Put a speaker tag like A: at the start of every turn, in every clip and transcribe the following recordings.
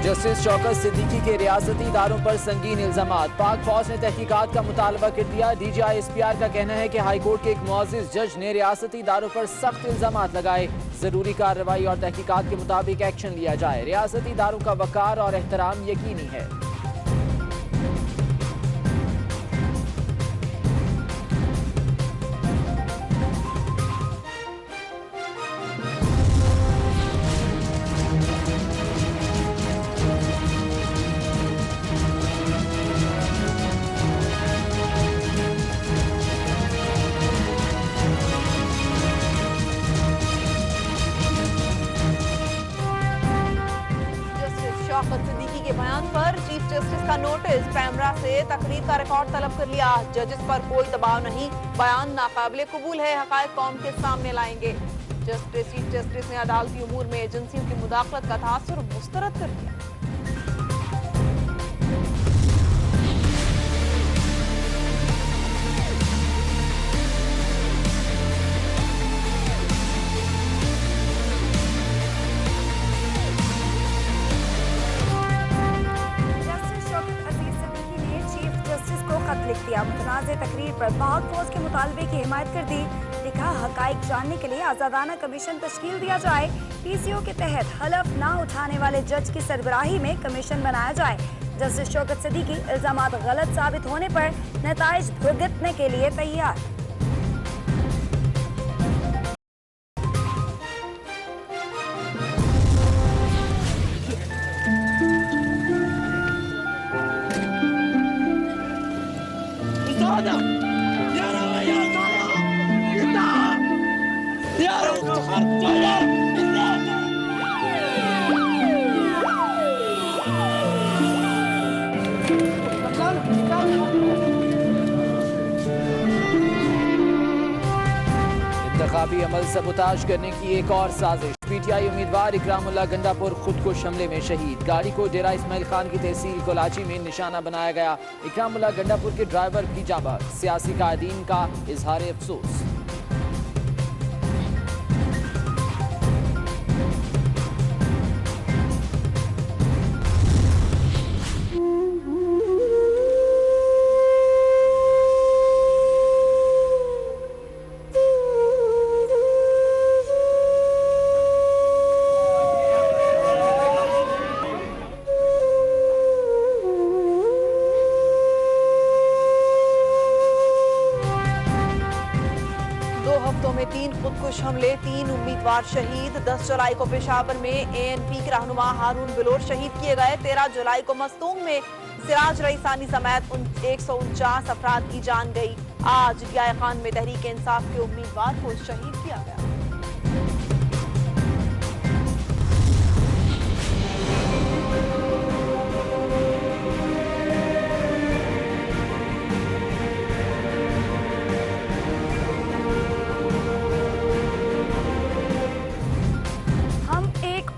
A: Justice Shaukat Siddiqui के रियासती इदारों पर संगीन इल्जामात। पाक फौज ने तहकीकात का मुतालबा कर दिया। DGI-SPR का कहना है कि हाईकोर्ट के एक मुअज़्ज़िज़ जज ने रियासती इदारों पर सख्त इल्जामात लगाए। जरूरी कार्रवाई और तहकीकात के मुताबिक एक्शन लिया जाए। रियासती इदारों का वकार और एहतराम यकीनी है।
B: शौकत सिद्दीकी के बयान पर चीफ जस्टिस का नोटिस। कैमरा से तकरीर का रिकॉर्ड तलब कर लिया। जजेस पर कोई दबाव नहीं, बयान नाकाबिले कबूल है, हकायक कौम के सामने लाएंगे। चीफ जस्टिस ने अदालती उमूर में एजेंसियों की मुदाखलत का तासुर मुस्तरद कर दिया।
C: लिख दिया। मुतनाज़ तकरीर पर पाक फौज के मुतालबे की हिमायत कर दी। लिखा हकाइक जानने के लिए आज़ादाना कमीशन तश्कील दिया जाए। PCO के तहत हलफ ना उठाने वाले जज की सरबराही में कमीशन बनाया जाए। जस्टिस शौकत सिद्दीकी इल्जामात गलत साबित होने पर नताइज भुगतने के लिए तैयार।
A: इंतखाबी अमल सबूताज करने की एक और साजिश। PTI उम्मीदवार इकरामुल्लाह गंडापुर खुदकुश हमले में शहीद। गाड़ी को डेरा इस्माइल खान की तहसील कोलाची में निशाना बनाया गया। इकरामुल्लाह गंडापुर के ड्राइवर भी जाबाज। सियासी कायदीन का इजहार अफसोस।
B: हफ्तों में 3 खुदकुश हमले, 3 उम्मीदवार शहीद। 10 जुलाई को पेशावर में ANP के रहनुमा हारून बिलोर शहीद किए गए। 13 जुलाई को मस्तूंग में सिराज रईसानी समेत 149 अफराद की जान गई। आज डियाई खान में तहरीक इंसाफ के उम्मीदवार को शहीद किया गया।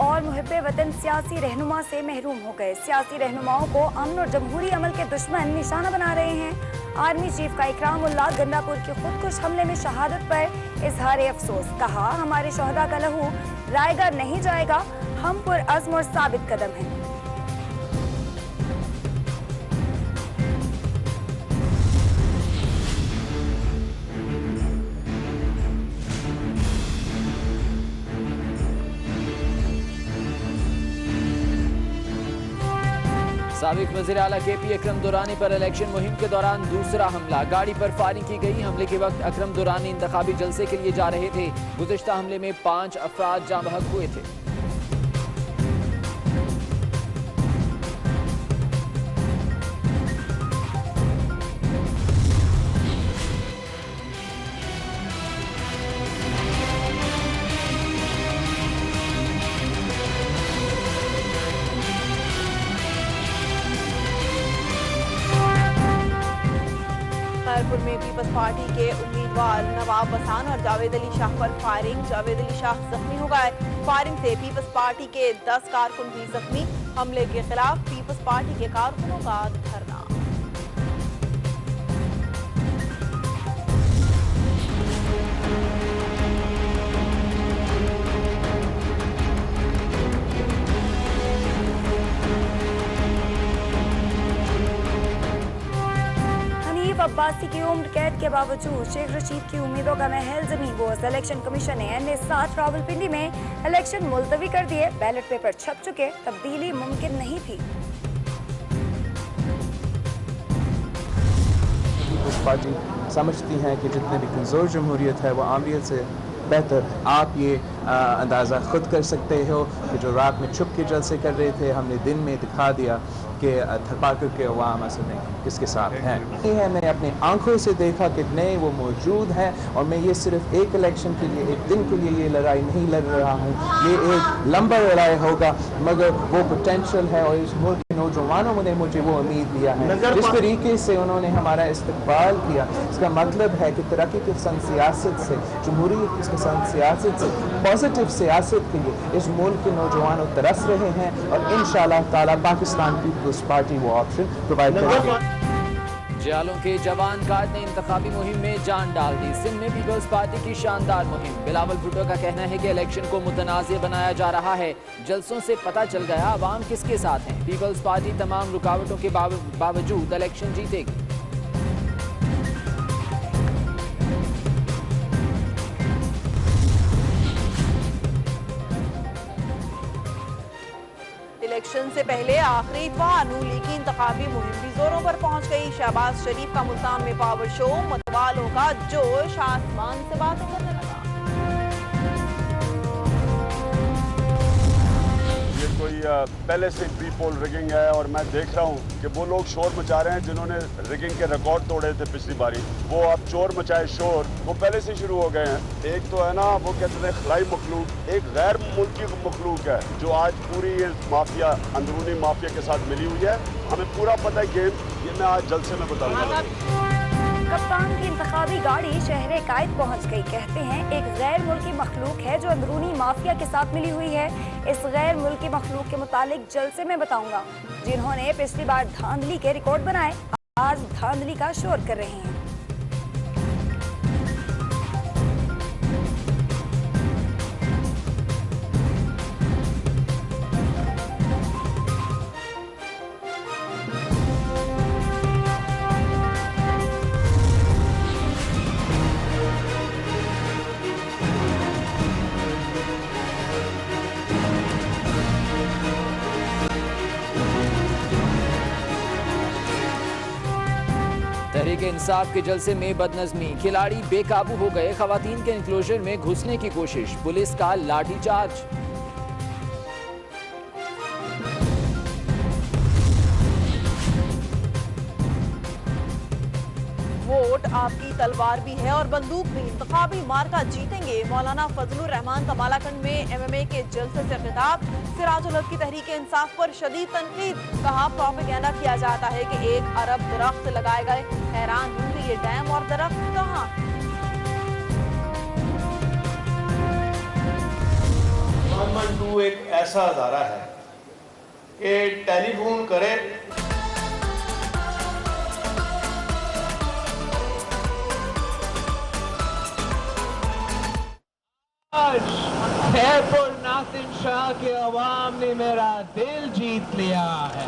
C: और मुहिब्बे वतन सियासी रहनुमा से महरूम हो गए। सियासी रहनुमाओं को अमन और जमहूरी अमल के दुश्मन निशाना बना रहे हैं। आर्मी चीफ का इकरामुल्लाह गंडापुर के खुदकुश हमले में शहादत पर इजहार अफसोस। कहा, हमारे शोहदा का लहू रायगा नहीं जाएगा, हम पुरअज़्म और साबित कदम हैं।
A: साबिक वज़ीर आला KP अकरम दुरानी पर इलेक्शन मुहिम के दौरान दूसरा हमला। गाड़ी पर फायरिंग की गई। हमले के वक्त अकरम दुरानी इंतखाबी जलसे के लिए जा रहे थे। गुज़िश्ता हमले में 5 अफराद जाँ बहक हुए थे।
B: खैरपुर में पीपल्स पार्टी के उम्मीदवार नवाब वसान और जावेद अली शाह पर फायरिंग। जावेद अली शाह जख्मी हो गए। फायरिंग से पीपल्स पार्टी के 10 कारकुन भी जख्मी। हमले के खिलाफ पीपल्स पार्टी के कारकुनों का धरना।
C: अब्बासी की उम्र कैद के बावजूद शेख रशीद की उम्मीदों का महल जमी बोस। इलेक्शन कमीशन ने NA-7 रावलपिंडी में इलेक्शन मुलतवी कर दिए। बैलेट पेपर छप चुके, तब्दीली मुमकिन नहीं थी।
D: पीपल्स पार्टी समझती हैं कि जितने भी कमज़ोर जमहूरियत है वो आमियत से बेहतर। आप ये अंदाज़ा ख़ुद कर सकते हो कि जो रात में छुप के जलसे कर रहे थे, हमने दिन में दिखा दिया कि थरपाकर के अवाम असल में किसके साथ हैं। ये है, मैंने अपनी आंखों से देखा कि नए वो मौजूद हैं और मैं ये सिर्फ एक इलेक्शन के लिए, एक दिन के लिए ये लड़ाई नहीं लड़ रहा हूँ। ये एक लंबा लड़ाई होगा, मगर वो पोटेंशियल है और इस मुल्क के नौजवानों ने मुझे वो उम्मीद दिया है। जिस तरीके से उन्होंने हमारा इस्तकबाल किया, इसका मतलब है कि तरक्की की पसंद सियासत से, जमहूरियत की पसंद सियासत से, पॉजिटिव सियासत के लिए इस मुल्क के नौजवान तरस रहे हैं और इंशाअल्लाह ताला पाकिस्तान पीपल्स पार्टी वो ऑप्शन प्रोवाइड करेगी।
A: जालों के जवान कार्ड ने इंतखाबी मुहिम में जान डाल दी। सिंध में पीपल्स पार्टी की शानदार मुहिम। बिलावल भुट्टो का कहना है कि इलेक्शन को मुतनाज़ बनाया जा रहा है। जलसों से पता चल गया अवाम किसके साथ है। पीपल्स पार्टी तमाम रुकावटों के बावजूद इलेक्शन जीतेगी।
B: इलेक्शन से पहले आखिरी इतवार नून लीग की इंतखाबी मुहिम भी जोरों पर पहुंच गई। शहबाज शरीफ का मुल्तान में पावर शो, मतवालों का जोश आसमान से बातें करने लगा।
E: ये कोई पहले से प्री पोल रिगिंग है और मैं देख रहा हूँ कि वो लोग शोर मचा रहे हैं जिन्होंने रिगिंग के रिकॉर्ड तोड़े थे पिछली बारी। वो अब चोर मचाए शोर वो पहले से शुरू हो गए हैं। एक तो है ना, वो कहते हैं खलाई मखलूक, एक गैर मुल्की मखलूक है जो आज पूरी ये माफिया, अंदरूनी माफिया के साथ मिली हुई है। हमें पूरा पता है गेम, ये मैं आज जल्द से मैं बताऊंगा।
C: कप्तान की इंतखाबी गाड़ी शहर कायद पहुंच गई। कहते हैं एक गैर मुल्की मखलूक है जो अंदरूनी माफिया के साथ मिली हुई है। इस गैर मुल्की मखलूक के मुतालिक जलसे में बताऊंगा। जिन्होंने पिछली बार धांधली के रिकॉर्ड बनाए, आज धांधली का शोर कर रहे हैं।
A: तहरीक इंसाफ के जलसे में बदनज़मी, खिलाड़ी बेकाबू हो गए। खवातीन के इंक्लोजर में घुसने की कोशिश, पुलिस का लाठीचार्ज।
B: वोट आपकी तलवार भी है और बंदूक भी। इंतखाबी मार्का जीतेंगे। मौलाना फजलुर रहमान कमालाखंड में MMA के जलसे से खिताब। सिराजुल हक की तहरीक इंसाफ पर शदीद तनकीद। कहा प्रोपेगेंडा किया जाता है कि 1 अरब दरख्त लगाए गए। हैरान हूं कि ये डैम और दरख्त कहाँ।
F: एक ऐसा अदारा है कि टेलीफोन करे
G: खैरपुर नासिर शाह के अवाम ने मेरा दिल जीत लिया है।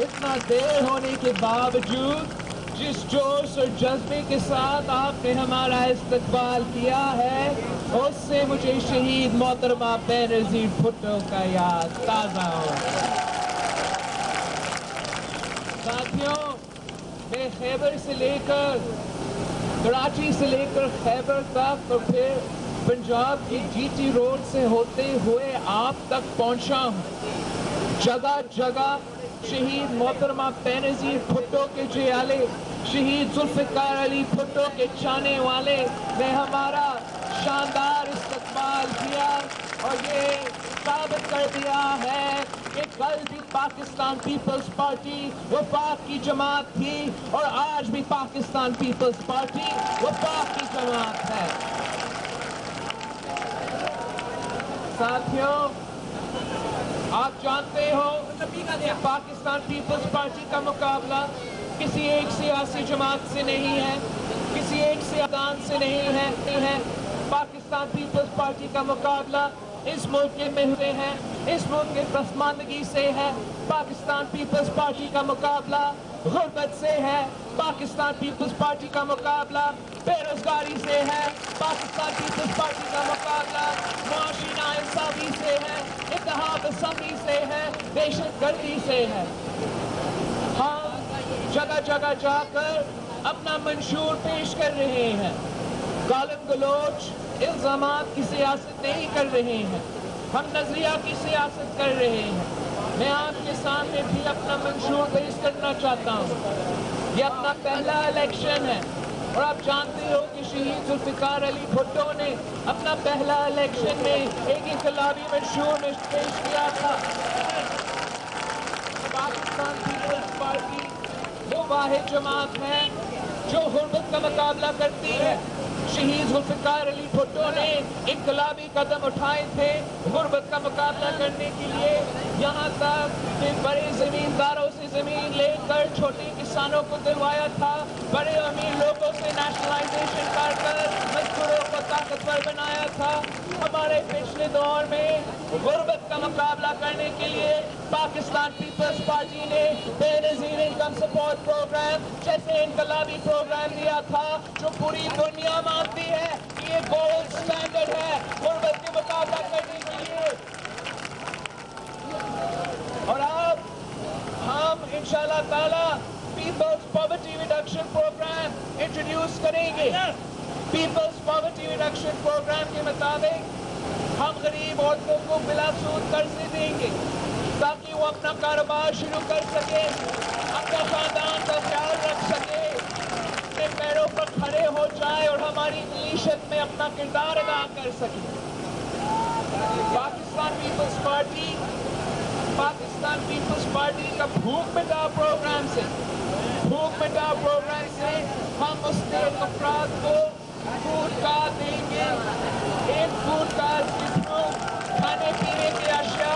G: इतना देर होने के बावजूद जिस जोश और जज्बे के साथ आपने हमारा इस्तकबाल किया है, उससे मुझे शहीद मोहतरमा बेनज़ीर भुट्टो का याद ताज़ा हो। साथियों, मैं खैबर से लेकर, कराची से लेकर खैबर तक और फिर पंजाब की GT रोड से होते हुए आप तक पहुंचा हूं। जगह जगह शहीद मोहतरमा बेनज़ीर भुट्टो के जियाले, शहीद जुल्फ़िकार अली भुट्टो के चाहने वाले ने हमारा शानदार इस्तकबाल किया और ये साबित कर दिया है कि कल भी पाकिस्तान पीपल्स पार्टी वफाक की जमात थी और आज भी पाकिस्तान पीपल्स पार्टी वफाक की जमात है। साथियों, आप जानते हो कि पाकिस्तान पीपल्स पार्टी का मुकाबला किसी एक सियासी जमात से नहीं है, किसी एक सियासतदान से नहीं है। पाकिस्तान पीपल्स पार्टी का मुकाबला इस मुल्क के में हुए हैं, इस मुल्क के पसमानदगी से है। पाकिस्तान पीपल्स पार्टी का मुकाबला गुर्बत से है, पाकिस्तान पीपल्स पार्टी का मुकाबला बेरोजगारी से है, पाकिस्तान पीपल्स पार्टी का मुकाबला मुआशी नाइंसाफी से है, इत्तेहाद असम्बली से है, दहशतगर्दी से है। हम जगह जगह जाकर अपना मंशूर पेश कर रहे हैं, गालिब गलोच इल्जामात की सियासत नहीं कर रहे हैं, हम नजरिया की सियासत कर रहे हैं। मैं आपके सामने भी अपना मंशूर पेश करना चाहता हूँ। ये अपना पहला इलेक्शन है और आप जानते हो कि शहीद जुल्फिकार अली भुट्टो ने अपना पहला इलेक्शन में एक इनकलाबी मंशूर में पेश किया था। पाकिस्तान पीपल्स पार्टी वो वाहिद जमात है जो गुर्बत का मुकाबला करती है। शहीद जुल्फिकार अली भुट्टो ने इनकलाबी कदम उठाए थे गुर्बत का मुकाबला करने के लिए, यहाँ तक कि बड़े जमींदारों से जमीन लेकर छोटे किसानों को दिलवाया था, बड़े अमीर लोगों से नेशनलाइजेशन कर मजदूरों को ताकतवर बनाया था। हमारे पिछले दौर में गुर्बत का मुकाबला करने के लिए पाकिस्तान पीपल्स पार्टी ने बेनजीर इनकम सपोर्ट प्रोग्राम जैसे इनकलाबी प्रोग्राम दिया था, जो पूरी दुनिया मानती है कि ये गोल्ड स्टैंडर्ड है गुर्बत के मुकाबला करने के लिए। और अब हम इंशाल्लाह ताला people's poverty reduction programme introduce करेंगे। पीपल्स पॉवर्टी रिडक्शन प्रोग्राम के मुताबिक हम गरीब औरतों को बिला सूद कर्जे देंगे ताकि वो अपना कारोबार शुरू कर सके, अपना खानदान का ख्याल रख सके, अपने पैरों पर खड़े हो जाए और हमारी मीशत में अपना किरदार अदा कर सके। पाकिस्तान पीपल्स पार्टी का भूख मिटाओ प्रोग्राम से हम मुस्तहिक अफराद को फूड कार्ड देंगे। एक फूड कार्ड के थ्रू खाने पीने की अशिया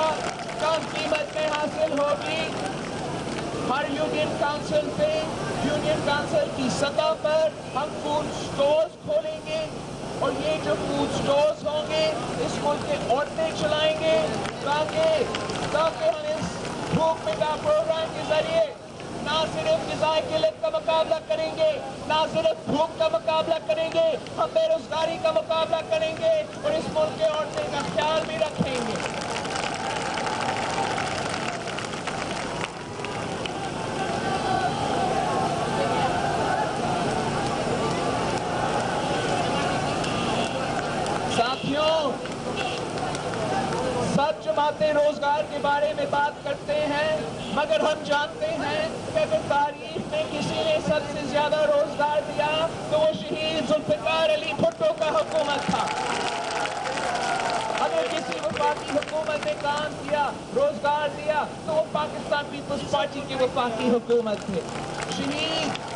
G: कम कीमत में हासिल होगी। हर यूनियन काउंसिल की सतह पर हम फूड स्टोर्स खोलेंगे और ये जो फूड स्टोर्स होंगे इस मुल्क के औरतें चलाएंगे ताकि हम इस भूख मिटाओ प्रोग्राम के जरिए ना सिर्फ ग़िज़ाई किल्लत का मुकाबला करेंगे, ना सिर्फ भूख का मुकाबला करेंगे, हम बेरोजगारी का मुकाबला करेंगे और इस मुल्क के औरतें का ख्याल भी रखेंगे। साथियों, सब जमातें रोजगार के बारे में बात करते हैं, मगर हम जानते हैं कि अगर तारीख में किसी ने सबसे ज्यादा रोजगार दिया तो वो शहीद जुल्फिकार अली भुट्टो का हुकूमत था। अगर किसी वफाकी हुकूमत ने काम किया, रोजगार दिया, तो वो पाकिस्तान पीपल्स पार्टी की वफाकी हुकूमत थे।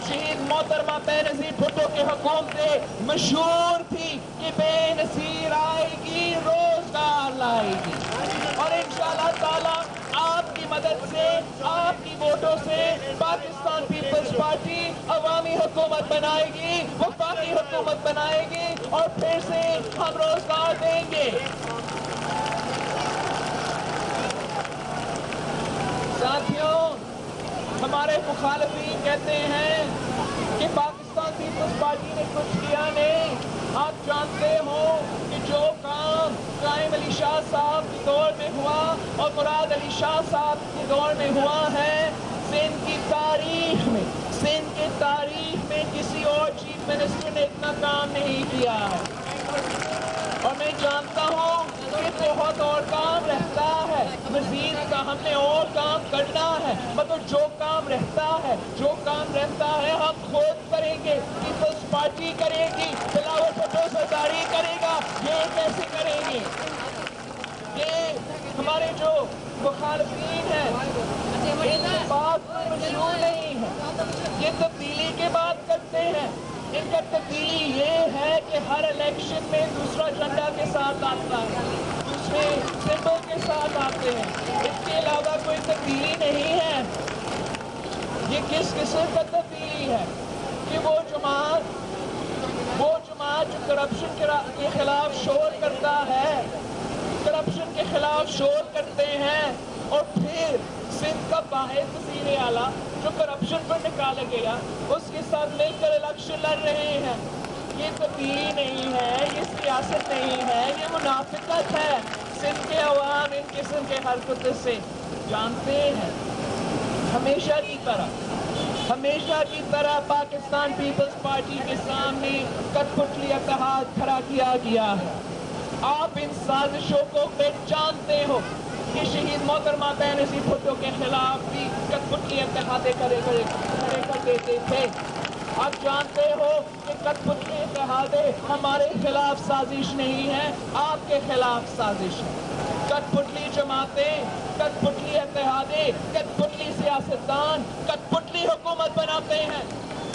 G: शहीद मोहतरमा बेनजीर भुट्टो की हुकूमत मशहूर थी कि बेनजीर आएगी, रोजगार लाएगी। और इंशाअल्लाह ताला आपकी मदद से, आपकी वोटों से पाकिस्तान पीपल्स पार्टी अवामी हुकूमत बनाएगी, वफाकी हुकूमत बनाएगी और फिर से हम रोजगार देंगे। साथियों, हमारे मुखालिफिन कहते हैं कि पाकिस्तान पीपल्स पार्टी ने कुछ किया नहीं। आप जानते हो कि जो काम कायम अली शाह साहब के दौर में हुआ और मुराद अली शाह साहब के दौर में हुआ है, सिंध की तारीख में किसी और चीफ मिनिस्टर ने इतना काम नहीं किया है। और मैं जानता हूँ कि बहुत और काम रहता है, मजीद का हमने और काम करना है, मतलब जो काम रहता है हम खुद करेंगे, पीपल्स पार्टी करेगी, बिलावल भुट्टो सरदारी करेगा। ये कैसे करेंगे? ये हमारे जो मुखालिफिन हैं इनकी बात मशहूर नहीं है, ये तब्दीली की बात करते हैं। इनका तब्दीली ये है कि हर इलेक्शन में दूसरा झंडा के साथ आता है, दूसरे सिंबल के साथ आते हैं, इसके अलावा कोई तब्दीली नहीं है। ये किस किस्म का तब्दीली है कि वो जमात जो करप्शन के खिलाफ शोर करता है, करप्शन तरफ शोर करते हैं और फिर सिंध का वाहिद वज़ीर आला जो करप्शन पर निकाला गया उसके साथ मिलकर इलेक्शन लड़ रहे हैं। ये तब्दीली नहीं है, ये सियासत नहीं है, ये मुनाफिकत है। सिंध के अवाम इन किस्म के हरकत से जानते हैं। हमेशा की तरह पाकिस्तान पीपल्स पार्टी के सामने कठपुतली इत्तेहाद खड़ा किया गया है। आप इन साजिशों को जानते हो कि शहीद मोहतरमा बेनज़ीर भुट्टो के खिलाफ भी कठपुतली इत्तेहाद खड़े कर देते थे। आप जानते हो कि कठपुतली इत्तेहाद हमारे खिलाफ साजिश नहीं है, आपके खिलाफ साजिश है। कठपुतली जमातें, कठपुतली इत्तेहादे, कठपुतली सियासतदान कठपुतली हुकूमत बनाते हैं।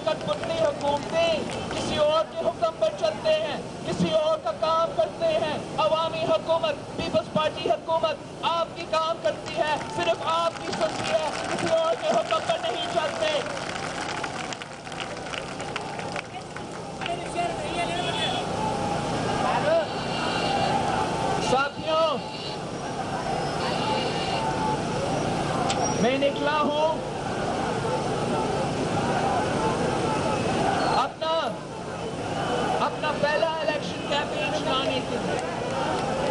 G: कठपुतली हुकूमतें किसी और के हुक्म पर चलते हैं, किसी और का काम करते हैं। अवामी हुकूमत, पीपल्स पार्टी हुकूमत आपकी काम करती है, सिर्फ आपकी सुनती है, किसी और के हुक्म पर नहीं चलते। साथियों, मैं निकला हूं अपना पहला इलेक्शन कैंपेन चलाने के लिए।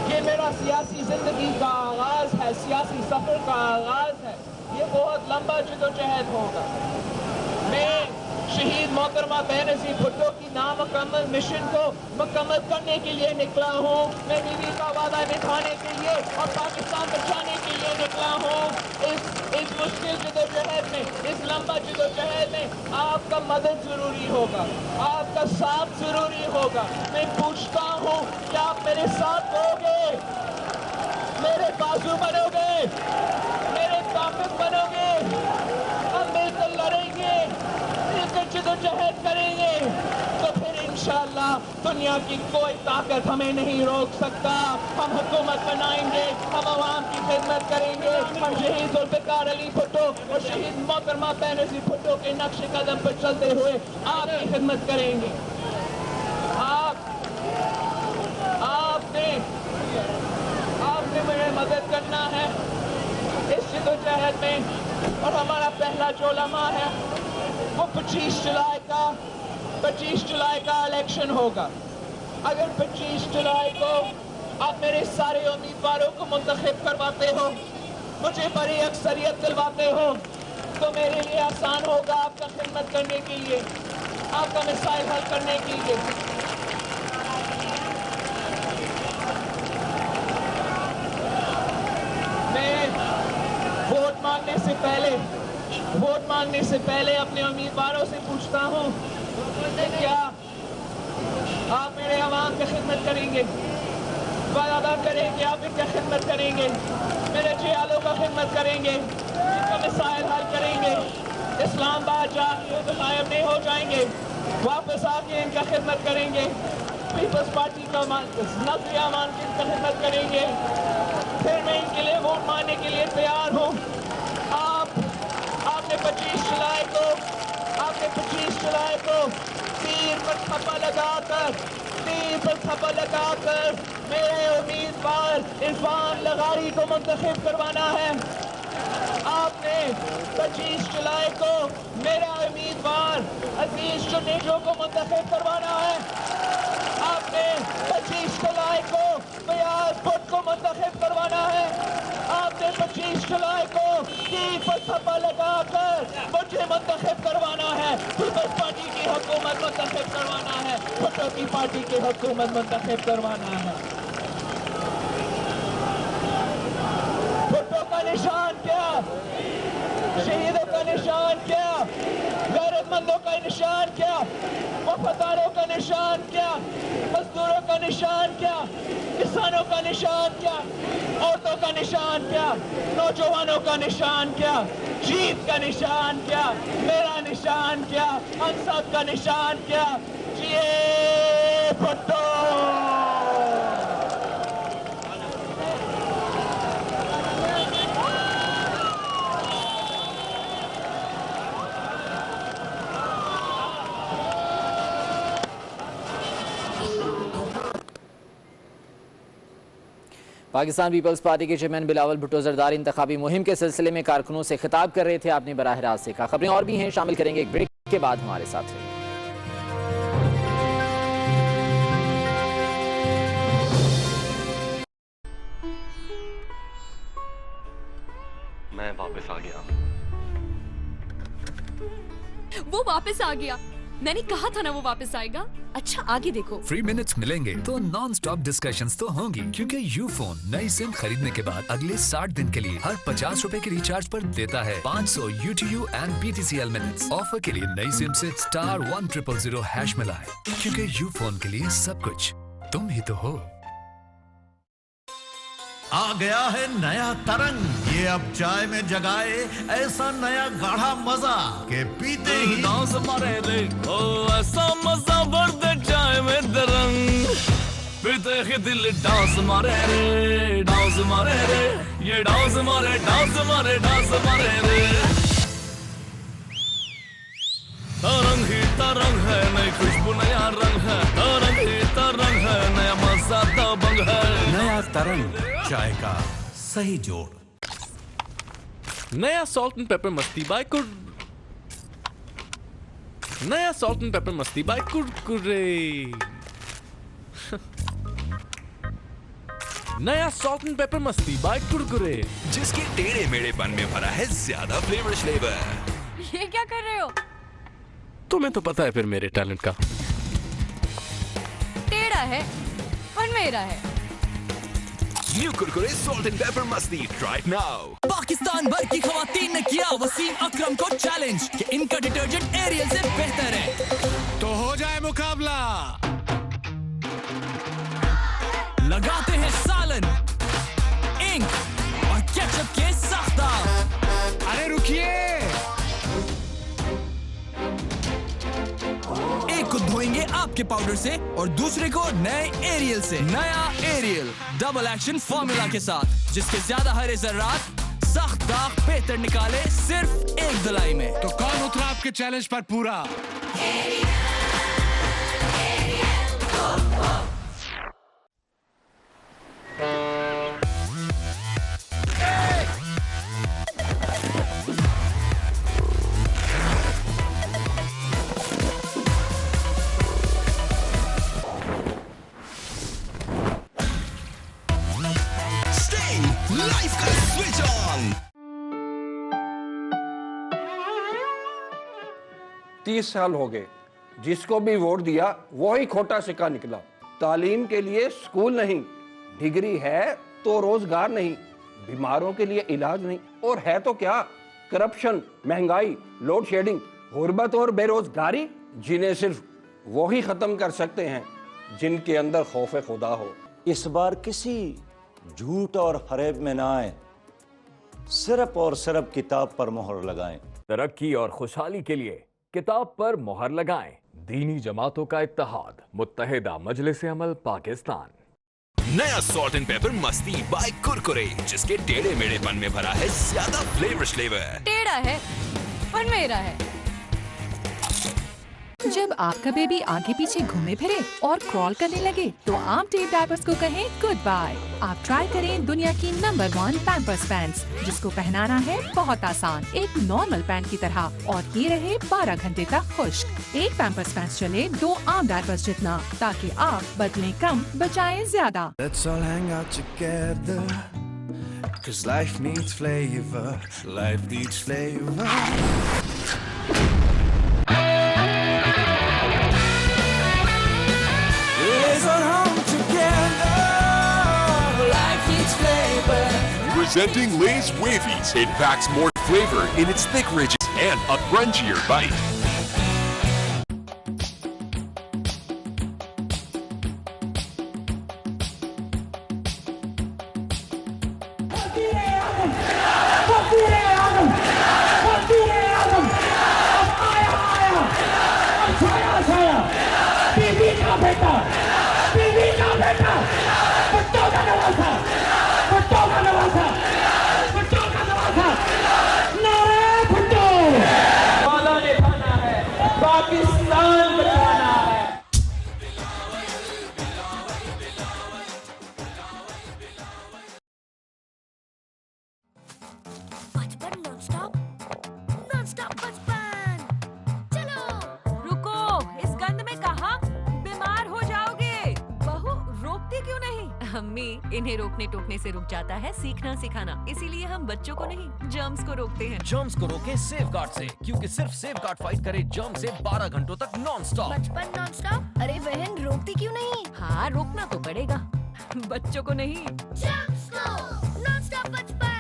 G: ये मेरा सियासी जिंदगी का आगाज है, सियासी सफर का आगाज है। ये बहुत लंबा जद्दोजहद होगा। मैं शहीद मोहतरमा बेनज़ीर भुट्टो की नामुकम्मल मिशन को मुकम्मल करने के लिए निकला हूँ। मैं बीवी का वादा निभाने के लिए और पाकिस्तान बचाने के लिए निकला हूँ। इस मुश्किल जद्दोजहद में, इस लंबा जद्दोजहद में आपका मदद जरूरी होगा, आपका साथ जरूरी होगा। मैं पूछता हूँ क्या आप मेरे साथ होगे, मेरे बाजू बनोगे, मेरे ताकत बनोगे? हम मिलकर लड़ेंगे, मिलकर जद्दोजहद करेंगे तो फिर इंशाअल्लाह दुनिया की कोई ताकत हमें नहीं रोक सकता। हम हुकूमत बनाएंगे, हम अवाम की खिदमत करेंगे। हम शहीद जुल्फ़िकार अली भुट्टो और शहीद मोहतरमा बेनज़ीर भुट्टो के नक्श कदम पर चलते हुए आपकी खिदमत करेंगे। आपने मेरी मदद करना है इस जद्दोजहद में। और हमारा पहला जो लम्हा है वो 25 जुलाई का इलेक्शन होगा। अगर 25 जुलाई को आप मेरे सारे उम्मीदवारों को मुंतखब करवाते हो, मुझे बड़ी अक्सरियत दिलवाते हो, तो मेरे लिए आसान होगा आपका खिदमत करने के लिए, आपका मसाइल हल करने के लिए। मैं वोट मांगने से पहले अपने उम्मीदवारों से पूछता हूँ कि क्या आप मेरे अवाम की खिदमत करेंगे? वादा करें कि आप इनका खिदमत करेंगे, मेरे जियालों का खिदमत करेंगे, इनका मसाइल हल करेंगे। इस्लामाबाद जाके तो गायब नहीं हो जाएंगे, वापस आके इनका खिदमत करेंगे। पीपल्स पार्टी का नजरिया मान के इनका खिदमत करेंगे। फिर मैं इनके लिए वोट मांगने के लिए तैयार हूँ। आपने 25 जुलाई को तीर पर थप्पा लगाकर मेरे उम्मीदवार इरफान लगारी को मुंतखब करवाना है। आपने 25 जुलाई को मेरा उम्मीदवार अजीज जुनेजो को मुंतखब करवाना है। आपने 25 जुलाई को फयाज भुट्टो को मुंतखब करवाना है। आपने 25 जुलाई को तीर पर थप्पा लगाकर मुझे मुंतखब करवाना है। पीपल्स पार्टी की हुकूमत मुंतखब करवाना है, भुट्टो की पार्टी की हुकूमत मुंतखब करवाना है। भुट्टो का निशान क्या, शहीदों का निशान क्या, गैरतमंदों का निशान क्या, वफादारों का निशान क्या, मजदूरों का निशान क्या, किसानों का निशान क्या, औरतों का निशान क्या, नौजवानों का निशान क्या, जीत का निशान क्या, मेरा निशान क्या, हम सब का निशान क्या? जिए भुट्टो।
A: पाकिस्तान पीपल्स पार्टी के चेयरमैन बिलावल भुट्टो जरदारी इंतखाबी मुहिम के सिलसिले में कारकुनों से खिताब कर रहे थे। आपने बराह रास्त से कहा। खबरें और भी हैं, शामिल करेंगे एक ब्रेक के बाद। हमारे साथ रहिए।
H: मैं वापस आ गया।
I: वो वापस आ गया। मैंने कहा था ना वो वापस आएगा। अच्छा आगे देखो।
J: फ्री मिनट्स मिलेंगे तो नॉन स्टॉप डिस्कशंस तो होंगी, क्योंकि यूफोन नई सिम खरीदने के बाद अगले 60 दिन के लिए हर 50 रुपए के रिचार्ज पर देता है 500 UTU and BTCL minutes. Offer के लिए नई सिम से *1000# मिलाएं, क्योंकि यूफोन के लिए सब कुछ तुम ही तो हो।
K: आ गया है नया तरंग, ये अब चाय में जगाए ऐसा नया गाढ़ा मजा के पीते ही
L: डांस मारे रे, ओ ऐसा मजा भर दे चाय में तरंग, पीते ही दिल डांस मारे रे, डांस मारे रे, ये डांस मारे डांस मारे डांस मारे रे। तरंग ही तरंग है, नई खुशबू नया रंग है, तरंग ही तरंग है, नया मजा दबंग है।
K: नया तरंग चाय का सही जोड़।
L: नया सॉल्ट एंड पेपर मस्ती बाय नया सॉल्ट एंड पेपर मस्ती बाय कुरकुरे। नया सॉल्ट एंड पेपर मस्ती बाय कुरकुरे,
J: जिसके टेढ़े मेढ़े बन में भरा है ज्यादा फ्लेवर।
I: ये क्या कर रहे हो?
L: तुम्हें तो पता है फिर मेरे टैलेंट का।
I: टेढ़ा है पर मेरा है।
J: New Kurkure salt and paper मस्ती, ट्राई इट नाउ।
M: पाकिस्तान भर की खवातीन ने किया वसीम अकरम को चैलेंज कि इनका डिटर्जेंट एरियल से बेहतर है।
K: तो हो जाए मुकाबला।
M: लगाते हैं सालन, इंक और केचप के सख्ता।
K: अरे रुकिए,
M: एक को धोएंगे आपके पाउडर से और दूसरे को नए एरियल से। नया एरियल डबल एक्शन फॉर्मूला के साथ, जिसके ज्यादा हरे जर्रात सख्त दाग बेहतर निकाले सिर्फ एक धुलाई में।
K: तो कौन उतरा आपके चैलेंज पर पूरा?
J: लाइफ का स्विच ऑन।
F: 30 साल हो गए, जिसको भी वोट दिया वो ही खोटा सिक्का निकला। तालीम के लिए स्कूल नहीं, डिग्री है तो रोजगार नहीं, बीमारों के लिए इलाज नहीं, और है तो क्या करप्शन, महंगाई, लोड शेडिंग, गुर्बत और बेरोजगारी, जिन्हें सिर्फ वो ही खत्म कर सकते हैं जिनके अंदर खौफ खुदा हो।
N: इस बार किसी झूठ और फरेब में ना आए, सिर्फ और सिर्फ किताब पर मोहर लगाएं।
O: तरक्की और खुशहाली के लिए किताब पर मोहर लगाएं। दीनी जमातों का इत्तेहाद, मुत्तहिदा मजलिस-ए अमल पाकिस्तान।
J: नया सॉल्ट एंड पेपर मस्ती बाय कुरकुरे, जिसके टेढ़े मेढ़े बन में भरा है ज्यादा फ्लेवर।
I: टेढ़ा है पर मेरा है।
P: जब आपका बेबी आगे पीछे घूमे फिरे और क्रॉल करने लगे तो आप टेप डायपर्स को कहें गुड बाय। आप ट्राई करें दुनिया की नंबर 1 पैम्पर्स पैंट्स, जिसको पहनाना है बहुत आसान, एक नॉर्मल पैंट की तरह, और ये रहे 12 घंटे तक खुश्क। एक पैम्पर्स पैंट्स चले 2 आम डायपर्स जितना, ताकि आप बदलें कम बचाएं ज्यादा।
Q: Let's all hang out together, 'cause life needs flavor, life needs flavor.
R: Presenting Lay's Wavies. It packs more flavor in its thick ridges and a crunchier bite.
C: Non-stop बचपन। चलो।
H: रुको, इस गंद में कहाँ? बीमार हो जाओगे। बहू रोकती क्यों नहीं?
S: अम्मी, इन्हें रोकने टोकने से रुक जाता है सीखना सिखाना, इसीलिए हम बच्चों को नहीं जर्म्स को रोकते हैं।
T: जर्म्स को रोके सेफगार्ड से, क्योंकि सिर्फ सेफगार्ड फाइट करे जर्म से 12 घंटों तक नॉन स्टॉप।
C: बचपन नॉन स्टॉप? अरे बहन रोकती क्यों नहीं?
S: हाँ, रोकना तो पड़ेगा, बच्चों को नहीं।
C: जर्म्स को नॉन स्टॉप बचपन।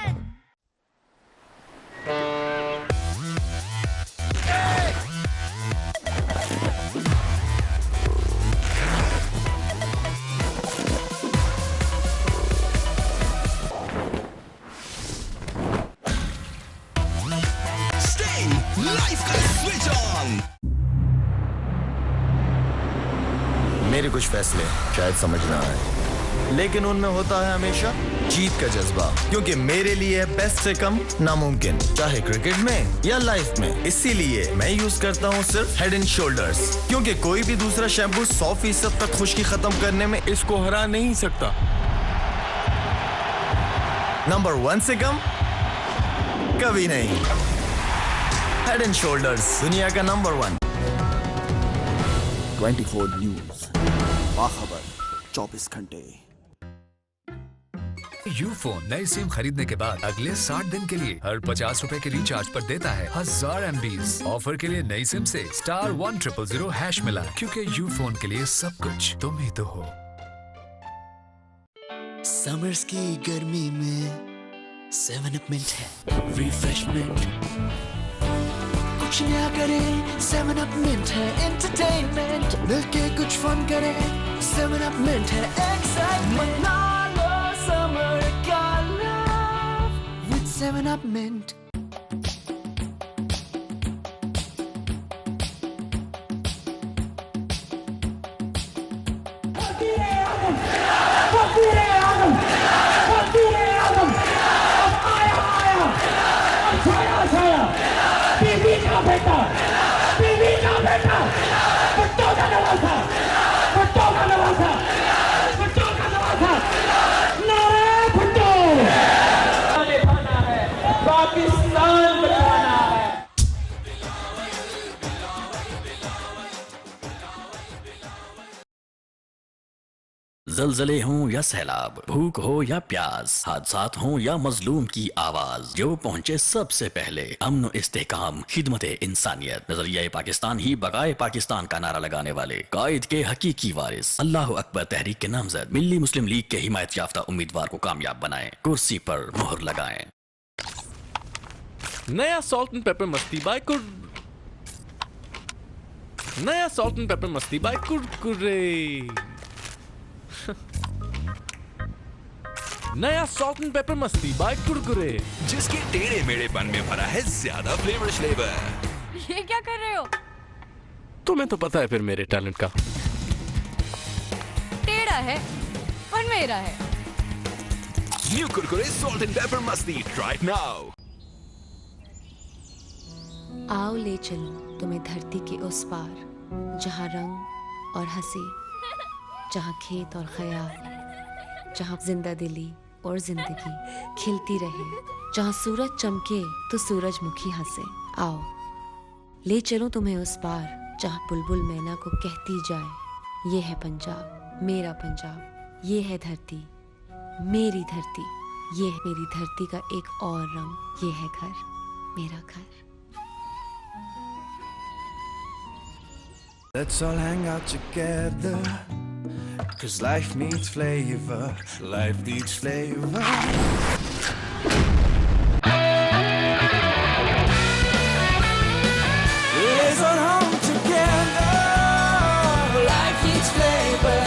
K: लाइफ का स्विच ऑन।
U: मेरे कुछ फैसले शायद समझ ना आए, लेकिन उनमें होता है हमेशा जीत का जज्बा, क्योंकि मेरे लिए बेस्ट से कम नामुमकिन, चाहे क्रिकेट में या लाइफ में। इसीलिए मैं यूज करता हूँ सिर्फ हेड एंड शोल्डर्स, क्योंकि कोई भी दूसरा शैम्पू 100% तक खुश्की खत्म करने में इसको हरा नहीं सकता। नंबर 1 से कम कभी नहीं। हेड एंड शोल्डर्स, दुनिया का नंबर 1।
V: 24 न्यूज, बाखबर 24 घंटे।
J: यूफोन नई सिम खरीदने के बाद अगले 60 दिन के लिए हर 50 रुपए के रिचार्ज पर देता है 1000 MBs। ऑफर के लिए नई सिम से *1000# मिला, क्योंकि यूफोन के लिए सब कुछ तुम ही तो हो।
V: समर्स की गर्मी में 7up मिंट है रिफ्रेशमेंट। कुछ नया करे 7up मिंट है एंटरटेनमेंट। मिलके कुछ फन करे 7up मिंट है एक्साइटमेंट। ना लो समर का love with 7up mint.
G: Pakistan बचाना है।
W: जलजले हों या सैलाब, भूख हो या प्यास, हादसात हों या मजलूम की आवाज, जो पहुंचे सबसे पहले अमन व इस्तेहकाम, खिदमत इंसानियत, नजरिया पाकिस्तान ही बकाए पाकिस्तान का नारा लगाने वाले कायद के हकीकी वारिस अल्लाह अकबर तहरीक के नामजद मिल्ली मुस्लिम लीग के हिमायत याफ्ता उम्मीदवार को कामयाब बनाएं, कुर्सी पर मोहर लगाएं।
X: नया सॉल्ट एंड पेपर मस्ती बाय नया सॉल्ट एंड पेपर मस्ती बाय कुरकुरे। नया सॉल्ट एंड पेपर मस्ती बाय कुरकुरे,
Y: जिसके टेढ़े मेढ़ेपन में भरा है ज्यादा फ्लेवर।
I: ये क्या कर रहे हो?
X: तुम्हें तो पता है फिर मेरे टैलेंट का।
I: टेढ़ा है पर मेरा है।
Y: New Kurkure salt and paper मस्ती, ट्राई इट नाउ।
Z: आओ ले चलूं तुम्हें धरती के उस पार, जहाँ रंग और हंसी, जहाँ खेत और ख्याल, जहाँ जिंदा दिली और जिंदगी खिलती रहे, जहाँ सूरज चमके तो सूरजमुखी हंसे। आओ ले चलूं तुम्हें उस पार, जहाँ बुलबुल मैना को कहती जाए, ये है पंजाब मेरा पंजाब, ये है धरती मेरी धरती, ये है मेरी धरती का एक और रंग, ये है घर मेरा घर।
Q: Let's all hang out together, 'cause life needs flavor, life needs flavor. Let's all hang together, life needs flavor.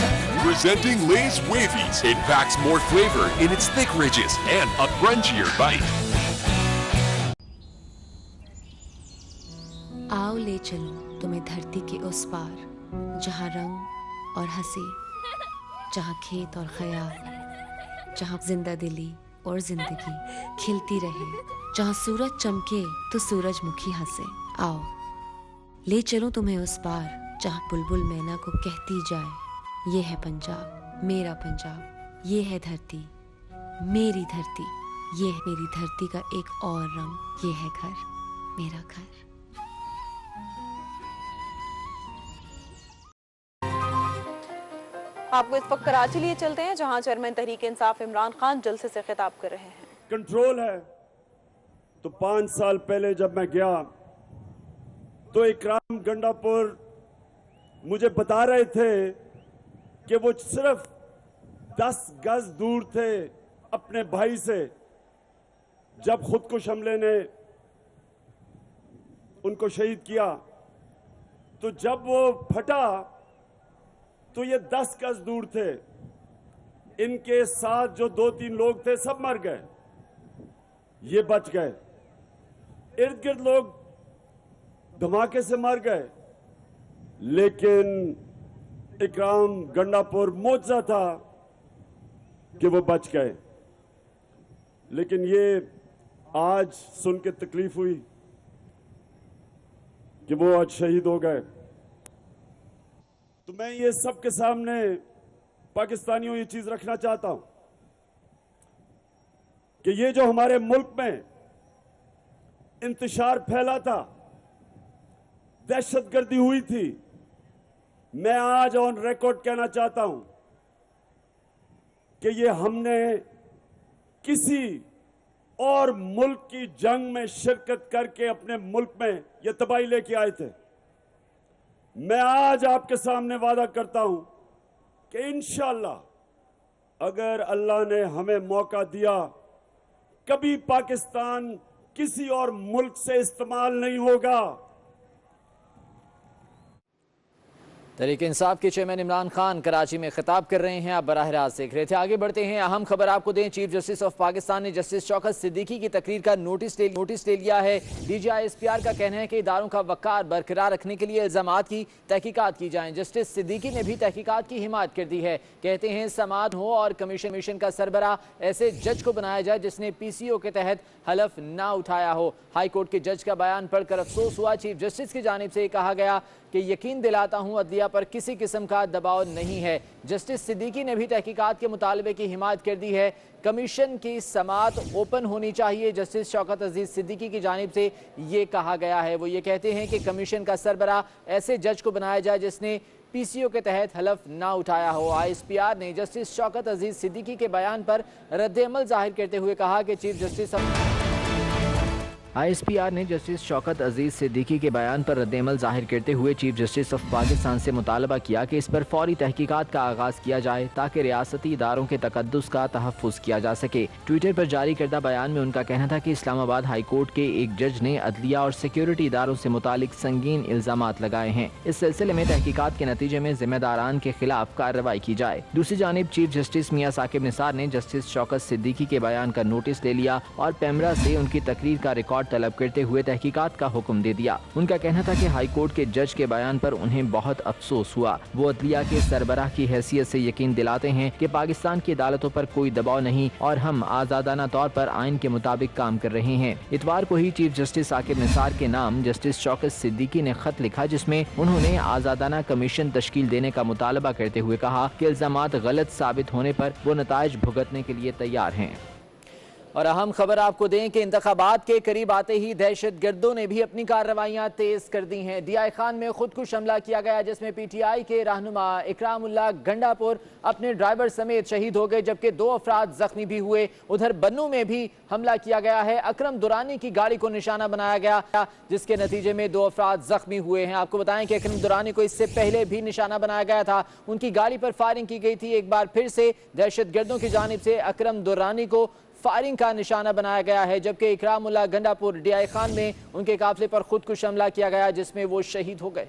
R: Presenting Lay's Wavies. It packs more flavor in its thick ridges and a crunchier bite.
Z: आओ ले चलूं तुम्हें धरती के उस पार, जहाँ रंग और हंसी, जहाँ खेत और ख्याल, जहाँ जिंदा दिली और जिंदगी खिलती रहे, जहाँ सूरज चमके तो सूरजमुखी हंसे। आओ ले चलूं तुम्हें उस पार, जहाँ बुलबुल मैना को कहती जाए, ये है पंजाब मेरा पंजाब, ये है धरती मेरी धरती, ये है मेरी धरती का एक और रंग, ये है घर मेरा घर।
A: आपको इस वक्त कराची लिए चलते हैं, जहां चेयरमैन तहरीक इंसाफ इमरान खान जलसे से खिताब कर रहे हैं।
B: कंट्रोल है तो 5 साल पहले जब मैं गया तो इकराम गंडापुर मुझे बता रहे थे कि वो सिर्फ 10 गज दूर थे अपने भाई से जब खुदकुश हमले ने उनको शहीद किया। तो जब वो फटा तो ये 10 गज दूर थे। इनके साथ जो 2-3 लोग थे सब मर गए, ये बच गए। इर्द गिर्द लोग धमाके से मर गए, लेकिन इकराम गंडापुर मौजज़ा था कि वो बच गए। लेकिन ये आज सुन के तकलीफ हुई कि वो आज शहीद हो गए। तो मैं ये सबके सामने पाकिस्तानियों ये चीज रखना चाहता हूं कि ये जो हमारे मुल्क में इंतशार फैला था, दहशतगर्दी हुई थी, मैं आज ऑन रिकॉर्ड कहना चाहता हूं कि ये हमने किसी और मुल्क की जंग में शिरकत करके अपने मुल्क में ये तबाही लेके आए थे। मैं आज आपके सामने वादा करता हूं कि इंशाअल्लाह अगर अल्लाह ने हमें मौका दिया, कभी पाकिस्तान किसी और मुल्क से इस्तेमाल नहीं होगा।
D: तहरीक इंसाफ के चेयरमैन इमरान खान कराची में खिताब कर रहे हैं, आप बराह रास्त देख रहे थे। आगे बढ़ते हैं, अहम खबर आपको दें। चीफ जस्टिस ऑफ पाकिस्तान ने जस्टिस शौकत सिद्दीकी की तकरीर का नोटिस ले लिया है। DGI SPR का कहना है कि इदारों का वक़ार बरकरार रखने के लिए इल्ज़ामात की तहकीकात की जाएं। जस्टिस सिद्दीकी ने भी तहकीकात की हिमायत कर दी है। कहते हैं समाअत हो और कमीशन का सरबरा ऐसे जज को बनाया जाए जिसने PCO के तहत हलफ ना उठाया हो। हाई कोर्ट के जज का बयान पढ़कर अफसोस हुआ। चीफ जस्टिस की जानिब से कहा गया कि यकीन दिलाता हूं अदलिया पर किसी किस्म का दबाव नहीं है। जस्टिस सिद्दीकी ने भी तहकीकात के मुतालबे की हिमायत कर दी है। कमीशन की समाअत ओपन होनी चाहिए। जस्टिस शौकत अजीज सिद्दीकी की जानिब से ये कहा गया है। वो ये कहते हैं कि कमीशन का सरबरा ऐसे जज को बनाया जाए जिसने PCO के तहत हलफ ना उठाया हो। ISPR ने जस्टिस शौकत अजीज सिद्दीकी के बयान पर रद्द-ए-अमल जाहिर करते हुए कहा कि चीफ जस्टिस ISPR ने जस्टिस शौकत अजीज सिद्दीकी के बयान पर रद्द-ए-अमल जाहिर करते हुए चीफ जस्टिस ऑफ पाकिस्तान से मुतालबा किया कि इस पर फौरी तहकीकात का आगाज़ किया जाए ताकि रियासती इदारों के तकद्दुस का तहफ़्फ़ुज़ किया जा सके। ट्विटर पर जारी करदा बयान में उनका कहना था कि इस्लामाबाद हाई कोर्ट के एक जज ने अदलिया और सिक्योरिटी इदारों से मुतालिक संगीन इल्ज़ामात लगाए हैं। इस सिलसिले में तहकीकात के नतीजे में जिम्मेदारान के खिलाफ कार्रवाई की जाए। दूसरी जानिब चीफ जस्टिस मियां साकिब निसार ने जस्टिस शौकत सिद्दीकी के बयान का नोटिस ले लिया और पेमरा से उनकी तकरीर का रिकॉर्ड तलब करते हुए तहकीकात का हुक्म दे दिया। उनका कहना था कि हाई कोर्ट के जज के बयान पर उन्हें बहुत अफसोस हुआ। वो अदलिया के सरबराह की हैसियत से यकीन दिलाते हैं कि पाकिस्तान की अदालतों पर कोई दबाव नहीं और हम आजादाना तौर पर आइन के मुताबिक काम कर रहे हैं। इतवार को ही चीफ जस्टिस साकिब निसार के नाम जस्टिस शौकत सिद्दीकी ने खत लिखा जिसमें उन्होंने आजादाना कमीशन तश्कील देने का मुतालबा करते हुए कहा कि इल्जामात गलत साबित होने पर वो नताइज भुगतने के लिए तैयार हैं। और अहम खबर आपको दें कि इंतखाबात के करीब आते ही दहशत गर्दों ने भी अपनी कार्रवाइयां तेज कर दी हैं। DI खान में खुदकुश हमला किया गया जिसमें PTI के रहनुमा इकरामुल्लाह गंडापुर अपने ड्राइवर समेत शहीद हो गए, जबकि 2 अफराद जख्मी भी हुए। उधर बन्नू में भी हमला किया गया है। अकरम दुरानी की गाड़ी को निशाना बनाया गया जिसके नतीजे में 2 अफराद जख्मी हुए हैं। आपको बताएं कि अकरम दुरानी को इससे पहले भी निशाना बनाया गया था। उनकी गाड़ी पर फायरिंग की गई थी। एक बार फिर से दहशत गर्दों की जानिब से अकरम दुरानी को फायरिंग का निशाना बनाया गया है, जबकि इकरामुल्लाह गंडापुर DI खान में उनके काफिले पर खुदकुश हमला किया गया जिसमें वो शहीद हो गए।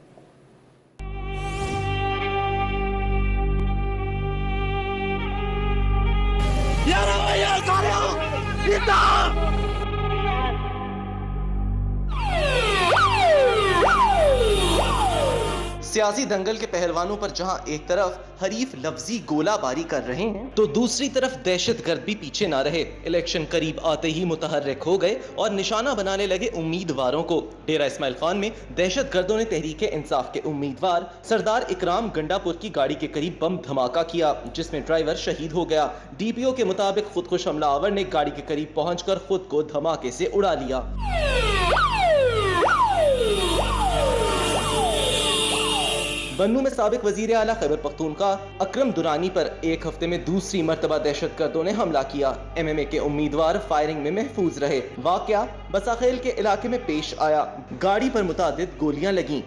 E: सियासी दंगल के पहलवानों पर जहां एक तरफ हरीफ लफ्जी गोलाबारी कर रहे हैं तो दूसरी तरफ दहशतगर्द भी पीछे ना रहे। इलेक्शन करीब आते ही मुतहर्रिक हो गए और निशाना बनाने लगे उम्मीदवारों को। डेरा इस्माइल खान में दहशतगर्दों ने तहरीक इंसाफ के उम्मीदवार सरदार इकराम गंडापुर की गाड़ी के करीब बम धमाका किया जिसमें ड्राइवर शहीद हो गया। DPO के मुताबिक खुदकुश हमलावर ने गाड़ी के करीब पहुंचकर खुद को धमाके से उड़ा लिया। बन्नू में साबिक वजीर आला खैबर पख्तूनख्वा अकरम दुरानी पर एक हफ्ते में दूसरी मर्तबा दहशतगर्दों ने हमला किया। MMA के उम्मीदवार फायरिंग में महफूज रहे। वाकया बसाखेल के इलाके में पेश आया। गाड़ी पर मुतादिद गोलियां लगीं।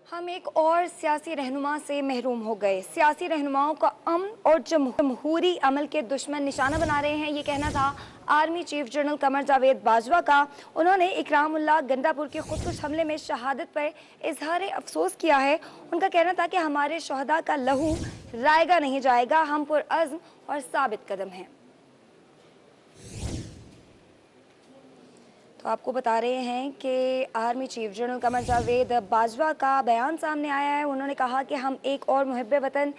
C: हम एक और सियासी रहनुमा से महरूम हो गए। सियासी रहनुमाओं का अमन और जमहूरी अमल के दुश्मन निशाना बना रहे हैं, ये कहना था army chief general Qamar Javed Bajwa का। उन्होंने इकराम उल्लाह गंडापुर के खुदकुश हमले में शहादत पर इजहार अफसोस किया है। उनका कहना था कि हमारे शहदा का लहू रायगा नहीं जाएगा, हम पुरअज़्म और साबित कदम हैं। तो आपको बता रहे हैं कि army chief general Qamar Javed Bajwa का बयान सामने आया है। उन्होंने कहा कि हम एक और मुहिब्बे वतन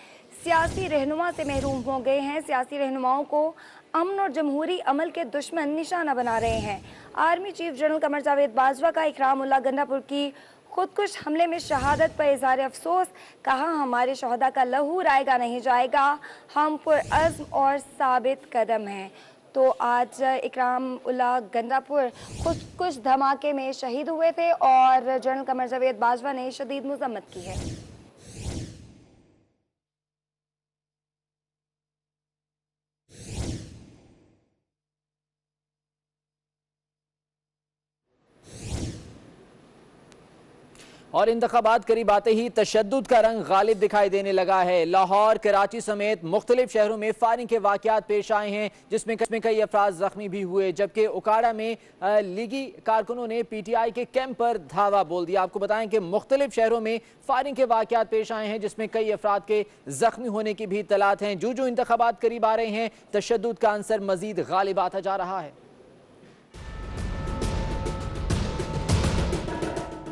C: सियासी रहनुमा से महरूम हो गए हैं। सियासी रहनुमाओं को अमन और जमहूरी अमल के दुश्मन निशाना बना रहे हैं। Army chief general Qamar Javed Bajwa का इकराम उल्लाह गंडापुर की खुदकुश हमले में शहादत पर इजहार अफसोस। कहा हमारे शहदा का लहू रायगा नहीं जाएगा, हम पुरअज़्म और साबित कदम हैं। तो आज इकराम उल्लाह गंडापुर खुदकुश धमाके में शहीद हुए थे और जनरल कमर जावेद बाजवा ने शदीद मज़म्मत की है।
D: और इंतखाबात करीब आते ही तशद्दुद का रंग गालिब दिखाई देने लगा है। लाहौर, कराची समेत मुख्तलिफ शहरों में फायरिंग के वाकयात पेश आए हैं, जिसमें कई अफराद जख्मी भी हुए, जबकि उकाड़ा में लीगी कारकुनों ने PTI के कैंप पर धावा बोल दिया। आपको बताएं कि मुख्तलिफ शहरों में फायरिंग के वाकयात पेश आए हैं, जिसमें कई अफराद के जख्मी होने की भी इत्तलात हैं। जो इंतखाबात करीब आ रहे हैं, तशद्दुद का अंसर मजीद गालिब आता जा रहा है।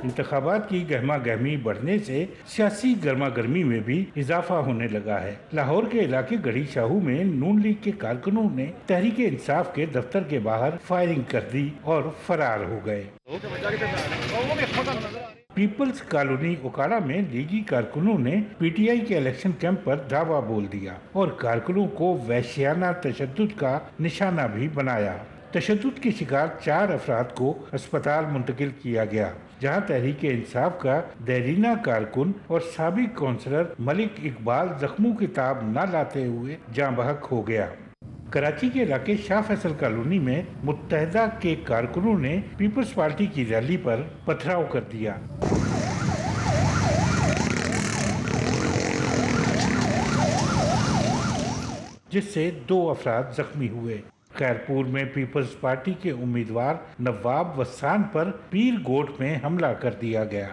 F: इंतखाबात की गहमा गहमी बढ़ने से सियासी गर्मा गर्मी में भी इजाफा होने लगा है। लाहौर के इलाके गढ़ी शाहू में नून लीग के कारकुनों ने तहरीक इंसाफ के दफ्तर के बाहर फायरिंग कर दी और फरार हो गए। पीपल्स कॉलोनी उकाड़ा में लीगी कारकुनों ने PTI के इलेक्शन कैंप पर धावा बोल दिया और कारकुनों को वहशियाना तशद्दुद का निशाना भी बनाया। तशद्दुद के शिकार 4 अफराद को अस्पताल मुंतकिल किया गया, जहां तहरीक इंसाफ का देरीना कारकुन और साबिक काउंसलर मलिक इकबाल जख्मों की ताब न लाते हुए जाँ बहक हो गया। कराची के इलाके शाह फैसल कॉलोनी में मुत्तहदा के कारकुनों ने पीपल्स पार्टी की रैली पर पथराव कर दिया, जिससे 2 अफराद जख्मी हुए। खैरपुर में पीपल्स पार्टी के उम्मीदवार नवाब वसान पर पीर गोट में हमला कर दिया गया।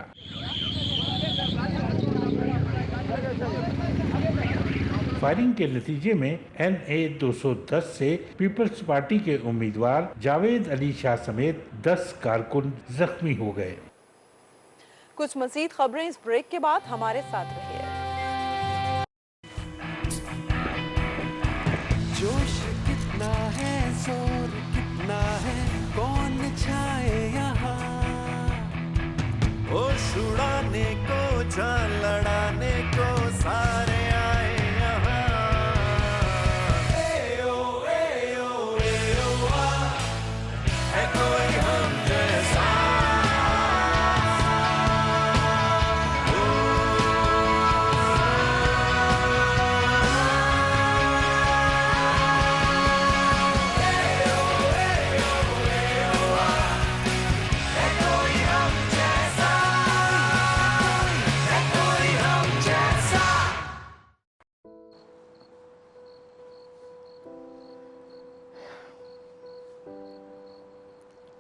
F: फायरिंग के नतीजे में NA 210 से पीपल्स पार्टी के उम्मीदवार जावेद अली शाह समेत 10 कारकुन जख्मी हो गए।
A: कुछ मज़ीद खबरें इस ब्रेक के बाद, हमारे साथ रहिए।
V: जोश कितना है, जोर कितना है, कौन छाए यहाँ,
U: होश उड़ाने को, जान लड़ाने को सारे आए यहाँ। ए ओ आ, है कोई हम जैसा।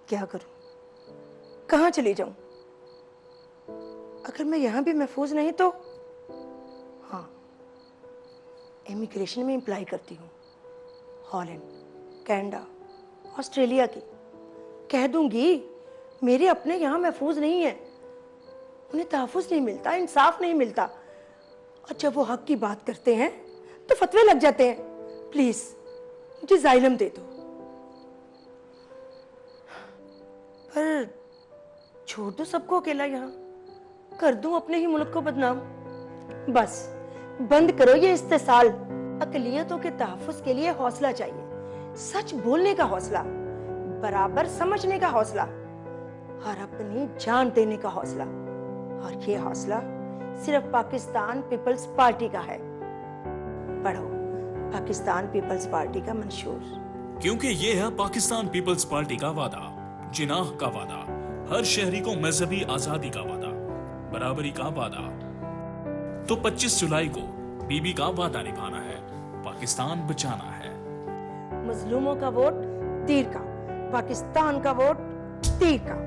L: क्या करूं, कहां चली जाऊं? अगर मैं यहां भी महफूज नहीं तो हाँ, इमिग्रेशन में अप्लाई करती हूँ, हॉलैंड, कनाडा, ऑस्ट्रेलिया की। कह दूंगी मेरे अपने यहाँ महफूज नहीं है, उन्हें तहफ़्फ़ुज़ नहीं मिलता, इंसाफ नहीं मिलता, और जब वो हक की बात करते हैं तो फतवे लग जाते हैं। प्लीज मुझे ज़ाइलम दे दो। पर छोड़ दो सबको अकेला, यहाँ कर दूं अपने ही मुल्क को बदनाम। बस बंद करो ये इस्तेसाल। अक़लियतों के तहफ़्फ़ुज़ के लिए हौसला चाहिए, सच बोलने का हौसला, बराबर समझने का हौसला और अपनी जान देने का हौसला। और ये हौसला सिर्फ पाकिस्तान पीपल्स पार्टी का है। पढ़ो, पाकिस्तान पीपल्स पार्टी का मंशूर।
H: क्योंकि ये है पाकिस्तान पीपल्स पार्टी का वादा, जिनाह का वादा, हर शहरी को मजहबी आजादी का वादा, बराबरी का वादा। तो 25 जुलाई को बीबी का वादा निभाना है, पाकिस्तान बचाना है।
L: मजलूमों का वोट तीर का, पाकिस्तान का वोट तीर का।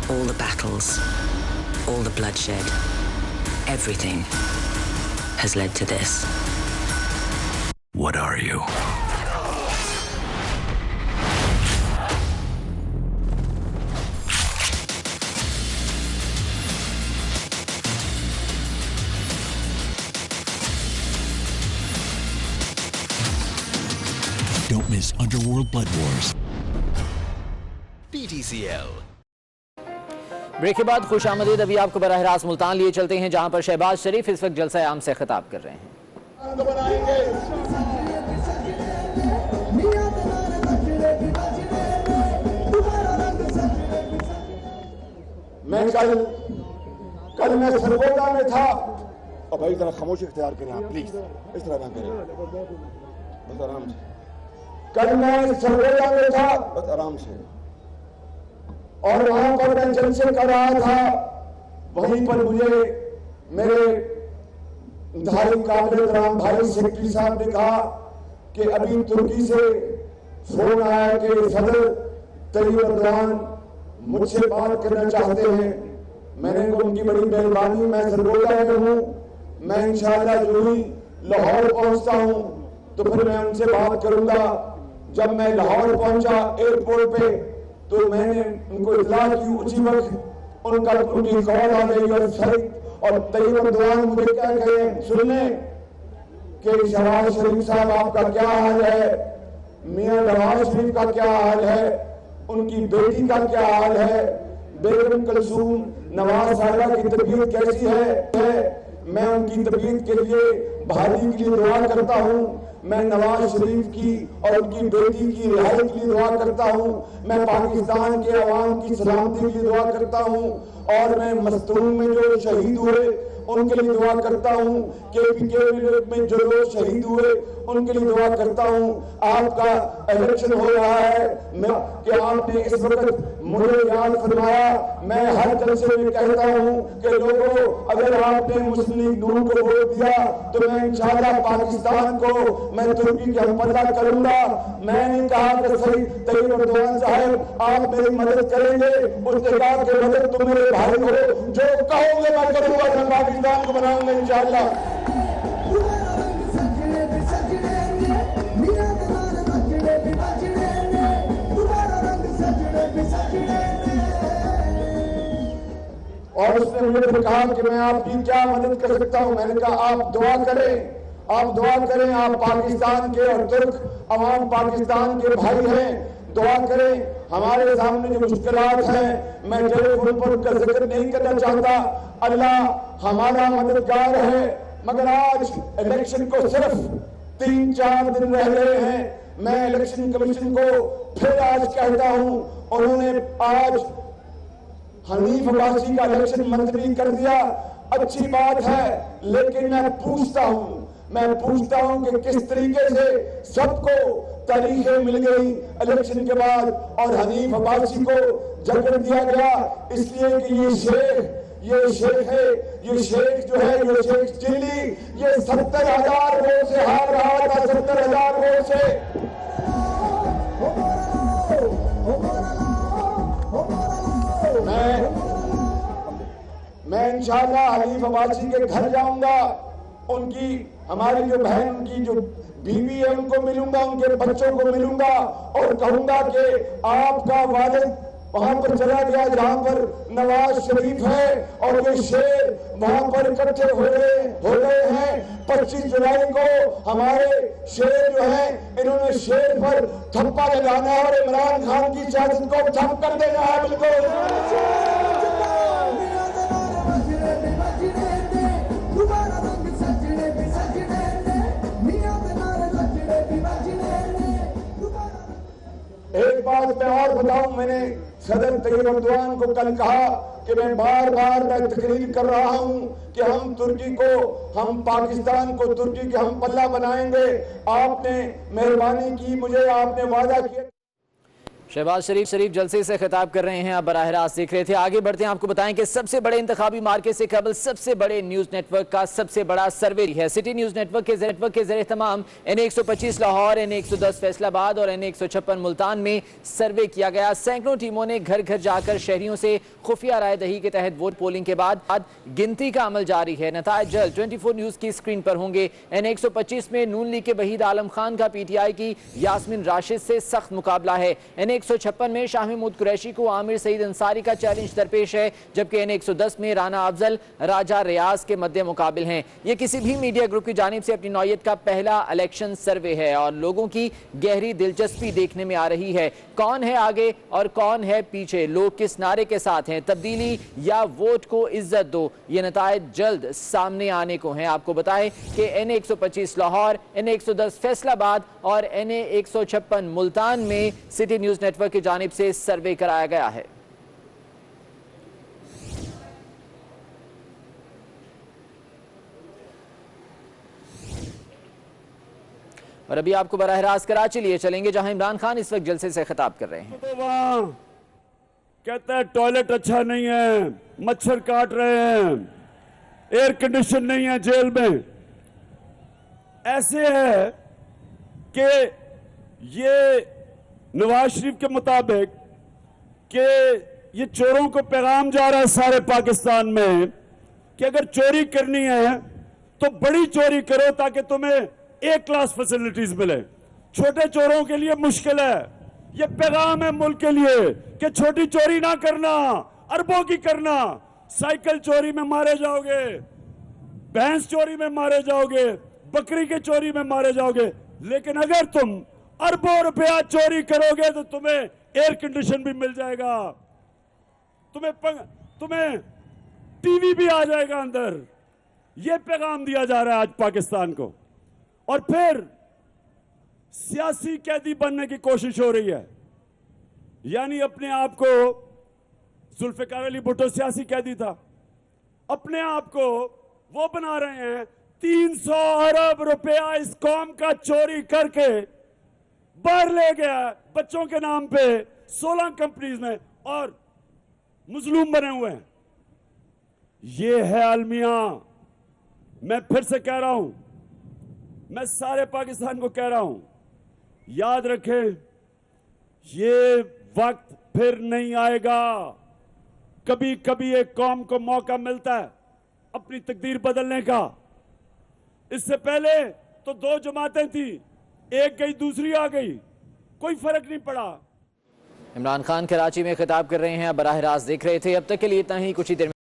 M: All the battles, all the bloodshed, everything has led to this.
K: What are you?
N: Don't miss Underworld Blood Wars.
Y: BTCL.
D: Break के बाद खुश आमदीद। अभी आपको बराह रास्त मुल्तान लिए चलते हैं, जहां पर शहबाज शरीफ इस वक्त जलसा आम से खिताब कर रहे हैं।
O: मैं कल मैं सरगोदा में था। और भाई जरा खामोशी इख्तियार करें आप प्लीज, इस तरह ना करें, बस आराम से। कल मैं सरगोदा में था, बस आराम से, और वहां पर मैं जलसे कर रहा था। वहीं पर मुझे मेरे इंतहाई काबिल राम भाई सेक्रेटरी साहब ने कहा कि अभी तुर्की से फोन आया कि सदर तैयब अर्दोगान मुझसे बात करना चाहते हैं। मैंने कहा उनकी बड़ी मेहरबानी, मैं सरगोदा में हूँ, मैं इंशाअल्लाह जो ही लाहौर पहुंचता हूँ तो फिर मैं उनसे बात करूंगा। जब मैं लाहौर पहुंचा एयरपोर्ट पे तो मैंने उनको इतला की, उसी वक्त उनकी कॉल आ गई और सईद और तैयब अर्दोगान मुझे क्या कहे सुनने कि शहबाज शरीफ साहब आपका क्या हाल है, मियां नवाज शरीफ का क्या हाल है, उनकी बेटी का क्या हाल है, बेगम कुलसूम नवाज साहिबा की तबीयत कैसी है। मैं उनकी तबीयत के लिए बहाली के लिए दुआ करता हूँ। मैं नवाज शरीफ की और उनकी बेटी की रिहाई के लिए दुआ करता हूँ। मैं पाकिस्तान के अवाम की सलामती के लिए दुआ करता हूँ और मैं मस्तूम में जो शहीद हुए उनके लिए दुआ करता हूँ। KPK में जो लोग शहीद हुए उनके लिए दुआ करता हूँ। आपका इलेक्शन हो रहा है कि आपने इस वक्त मुझे याद फरमाया। मैं हर जलसे में कहता हूँ कि लोगों, अगर आपने मुस्लिम लीग नून को वोट दिया तो मैं इंशाअल्लाह पाकिस्तान को मैं तुर्की की हमपल्ला करूंगा। मैंने कहा कि सही तैयब अर्दोगान साहब आप मेरी मदद करेंगे। उसने कहा कि मदद तुम मेरे भाई हो, जो कहोगे मैं करूंगा, मैं पाकिस्तान को बनाऊंगा इंशाअल्लाह। और उसने मुझे कहा कि मैं आपकी क्या मदद कर सकता हूं। मैंने कहा आप दुआ करें, आप दुआ करें, आप पाकिस्तान के और तुर्क अवाम पाकिस्तान के भाई हैं, दुआ करें। हमारे सामने जो मुश्किलात हैं, मैं जरूर उन पर उनका जिक्र नहीं करना चाहता। अल्लाह हमारा मददगार है, मगर आज इलेक्शन को सिर्फ 3-4 दिन रह गए हैं। मैं इलेक्शन कमीशन को फिर आज कहता हूं, उन्होंने आज हनीफ अब्बासी का इलेक्शन मंत्री कर दिया, अच्छी बात है, लेकिन मैं पूछता हूं कि किस तरीके से सबको तारीखें मिल गई इलेक्शन के बाद और हनीफ अब्बासी को जकड़ दिया गया, इसलिए कि ये शेख है, ये शेख जो है, ये शेख चिल्ली, ये 70,000 वोट से हार रहा था, 70,000 वोट से। मैं इंशाअल्लाह हनीफ अब्बासी के घर जाऊंगा, उनकी हमारी जो बहन, उनकी जो बीवी है उनको मिलूंगा, उनके बच्चों को मिलूंगा और कहूंगा कि आपका वालिद वहां पर चला गया जहां पर नवाज शरीफ है और ये शेर वहां पर इकट्ठे हो गए हैं। 25 जुलाई को हमारे शेर जो है, इन्होंने शेर पर थप्पा लगाना है और इमरान खान की सियासत को ठप कर देना है। बिल्कुल एक बात मैं और बताऊं, मैंने सदर तैयब अर्दोगान को कल कहा कि मैं बार बार मैं तकरीर कर रहा हूं कि हम तुर्की को, हम पाकिस्तान को तुर्की के हम पल्ला बनाएंगे। आपने मेहरबानी की, मुझे आपने वादा किया।
D: शहबाज शरीफ जलसे से खिताब कर रहे हैं, आप बराह रास्त देख रहे थे। आगे बढ़ते हैं, आपको बताएं कि सबसे बड़े इंतखाबी मार्के से कबल सबसे बड़े न्यूज नेटवर्क का सबसे बड़ा सर्वे है। सिटी न्यूज नेटवर्क के जरिए तमाम NA125 लाहौर, NA110 फैसलाबाद और NA156 मुल्तान में सर्वे किया गया। सैकड़ों टीमों ने घर घर जाकर शहरियों से खुफिया राय दही के तहत वोट पोलिंग के बाद गिनती का अमल जारी है। नतायज जल्द 24 न्यूज की स्क्रीन पर होंगे। NA125 में नून लीग के वहीद आलम खान का PTI की यास्मीन राशिद से सख्त मुकाबला है। NA156 में शाह महमूद कुरैशी को आमिर सईद अंसारी का चैलेंज दरपेश है, जबकि NA110 में राना अफजल राजा रियाज के मध्य मुकाबिल हैं। ये किसी भी मीडिया ग्रुप की जानिब से अपनी नौयत का पहला इलेक्शन सर्वे है और लोगों की गहरी दिलचस्पी देखने में आ रही है। कौन है आगे और कौन है पीछे, लोग किस नारे के साथ हैं, तब्दीली या वोट को इज्जत दो, ये नतायज जल्द सामने आने को हैं। आपको बताएं कि NA125 लाहौर, NA110 फैसलाबाद और NA156 मुल्तान में सिटी न्यूज नेटवर्क की जानिब से सर्वे कराया गया है। और अभी आपको बराह रास्त कराची लिए चलेंगे, जहां इमरान खान इस वक्त जलसे से खिताब कर रहे हैं।
B: तो वहां कहता है टॉयलेट अच्छा नहीं है, मच्छर काट रहे हैं, एयर कंडीशन नहीं है जेल में। ऐसे है कि ये नवाज शरीफ के मुताबिक कि ये चोरों को पैगाम जा रहा है सारे पाकिस्तान में कि अगर चोरी करनी है तो बड़ी चोरी करो ताकि तुम्हें A क्लास फैसिलिटीज मिले। छोटे चोरों के लिए मुश्किल है। ये पैगाम है मुल्क के लिए कि छोटी चोरी ना करना, अरबों की करना। साइकिल चोरी में मारे जाओगे, भैंस चोरी में मारे जाओगे, बकरी के चोरी में मारे जाओगे, लेकिन अगर तुम अरबों रुपया चोरी करोगे तो तुम्हें एयर कंडीशन भी मिल जाएगा, तुम्हें टीवी भी आ जाएगा अंदर। यह पैगाम दिया जा रहा है आज पाकिस्तान को। और फिर सियासी कैदी बनने की कोशिश हो रही है, यानी अपने आप को, जुल्फिकार अली भुट्टो सियासी कैदी था, अपने आप को वो बना रहे हैं 300 अरब रुपया इस कौम का चोरी करके बाहर ले गया बच्चों के नाम पे 16 कंपनीज में, और मजलूम बने हुए हैं। ये है अलमिया। मैं फिर से कह रहा हूं, मैं सारे पाकिस्तान को कह रहा हूं, याद रखें, ये वक्त फिर नहीं आएगा। कभी कभी एक कौम को मौका मिलता है अपनी तकदीर बदलने का। इससे पहले तो 2 जमातें थी, एक गई दूसरी आ गई, कोई फर्क नहीं पड़ा।
D: इमरान खान कराची में खिताब कर रहे हैं, बराह रास्त देख रहे थे। अब तक के लिए इतना ही, कुछ ही देर में